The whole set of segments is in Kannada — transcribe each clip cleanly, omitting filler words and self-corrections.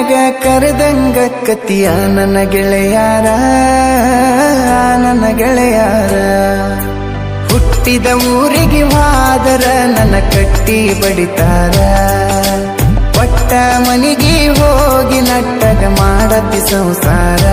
ಮ್ಯಾಗ ಕರೆದಂಗ ಕತಿಯ ನನ್ನ ಗೆಳೆಯಾರ ಹುಟ್ಟಿದ ಊರಿಗೆ ಹೋದರ ನನ್ನ ಕಟ್ಟಿ ಬಡಿತಾರ ಪಟ್ಟ ಮನಿಗೆ ಹೋಗಿ ನಟ್ಟಗ ಮಾಡತಿ ಸಂಸಾರ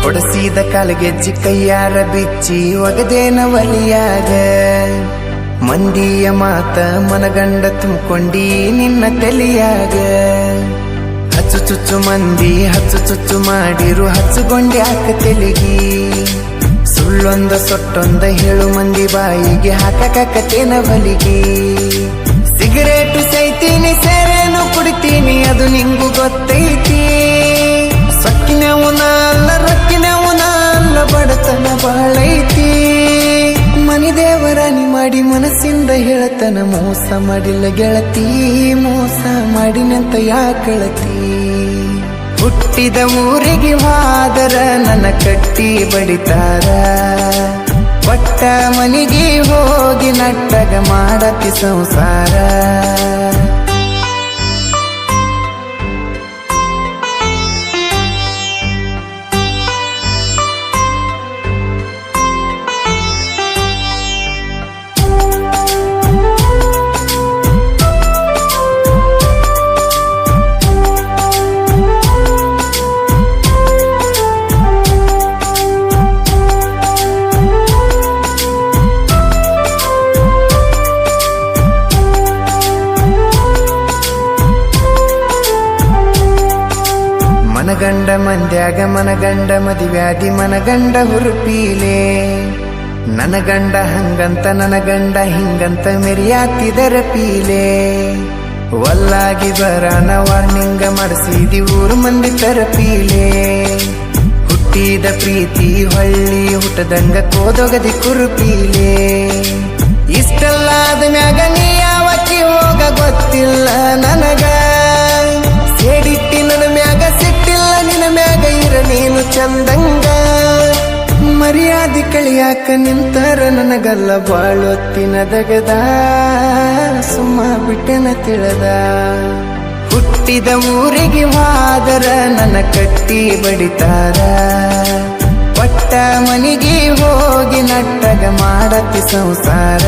ಕೊಡಸಿದ ಕಾಲಗೆಜ್ಜಿ ಕೈಯಾರ ಬಿಚ್ಚಿ ಒಗದೇನ ಒಲಿಯಾಗ ಮಂದಿಯ ಮಾತ ಮನಗಂಡ ತುಂಬಿಕೊಂಡಿ ನಿನ್ನ ತಲಿಯಾಗ ಹಚ್ಚು ಚುಚ್ಚು ಮಂದಿ ಹಚ್ಚು ಚುಚ್ಚು ಮಾಡಿರು ಹಚ್ಚುಗೊಂಡೆ ಹಾಕ ತೆಲಿಗಿ ಸುಳ್ಳೊಂದ ಸೊಟ್ಟೊಂದ ಹೇಳು ಮಂದಿ ಬಾಯಿಗೆ ಹಾಕಕತ್ತೇನ ಬಲಿಗಿ ಸಿಗರೇಟು ಸೈತೀನಿ ಸೇರೇನು ಕುಡಿತೀನಿ ಅದು ನಿಂಗು ಗೊತ್ತೈತಿ ಸಕ್ಕಿನವನ ಅಲ್ಲ ರಕ್ಕಿನವನ ಅಲ್ಲ ಬಡತನ ಬಾಳೈತಿ ಮನಿ ದೇವರಾಣಿ ಮಾಡಿ ಮನಸ್ಸಿಂದ ಹೇಳತನ ಮೋಸ ಮಾಡಿಲ್ಲ ಗೆಳತಿ ಮೋಸ ಮಾಡಿನಂತ ಯಾಕಳತಿ ಹುಟ್ಟಿದ ಊರಿಗೆ ಹೋದರ ನನ್ನ ಕಟ್ಟಿ ಬಡಿತಾರ ಪಟ್ಟ ಮನಿಗೆ ಹೋಗಿ ನಟ್ಟಗ ಮಾಡತಿ ಸಂಸಾರ ಮನಗಂಡ ಮಂದ್ಯಾಗ ಮನಗಂಡ ಮದುವ್ಯಾದಿ ಮನಗಂಡ ಹುರುಪೀಲೆ ನನ್ನ ಗಂಡ ಹಂಗಂತ ನನ್ನ ಗಂಡ ಹಿಂಗಂತ ಮೆರಿಯಾತಿದರ ಪೀಲೆ ವಲ್ಲಾಗಿ ಬರಾನ ವಾರ್ನಿಂಗ ಮಾಡಿಸಿದಿ ಊರು ಮಂದಿ ತರಪೀಲೆ ಹುಟ್ಟಿದ ಪ್ರೀತಿ ಹೊಳ್ಳಿ ಹುಟ್ಟದಂಗ ಕೋದೊಗದಿ ಕುರುಪೀಲೆ ಇಷ್ಟಲ್ಲಾದ ಮ್ಯಾಗ ನೀ ಯಾವತ್ತಿ ಹೋಗ ಗೊತ್ತಿಲ್ಲ ನನಗ ಸೇಡಿಟ್ಟಿ ನನ್ನ ಮ್ಯಾಗ ಸಿಟ್ಟಿಲ್ಲ ನಿನ್ನ ಮ್ಯಾಗ ಇರ ನೀನು ಚಂದಂಗ ಮರ್ಯಾದಿ ಕಳಿಯಾಕ ನಿಂತರ ನನಗಲ್ಲ ಬಾಳೊತ್ತಿನ ದಗದ ಸುಮ್ಮ ಬಿಟ್ಟೆನ ತಿಳದ ಹುಟ್ಟಿದ ಊರಿಗೆ ಹೋದರ ನನ್ನ ಕಟ್ಟಿ ಬಡಿತಾರ ಪಟ್ಟ ಮನಿಗೆ ಹೋಗಿ ನಟ್ಟಗ ಮಾಡತಿ ಸಂಸಾರ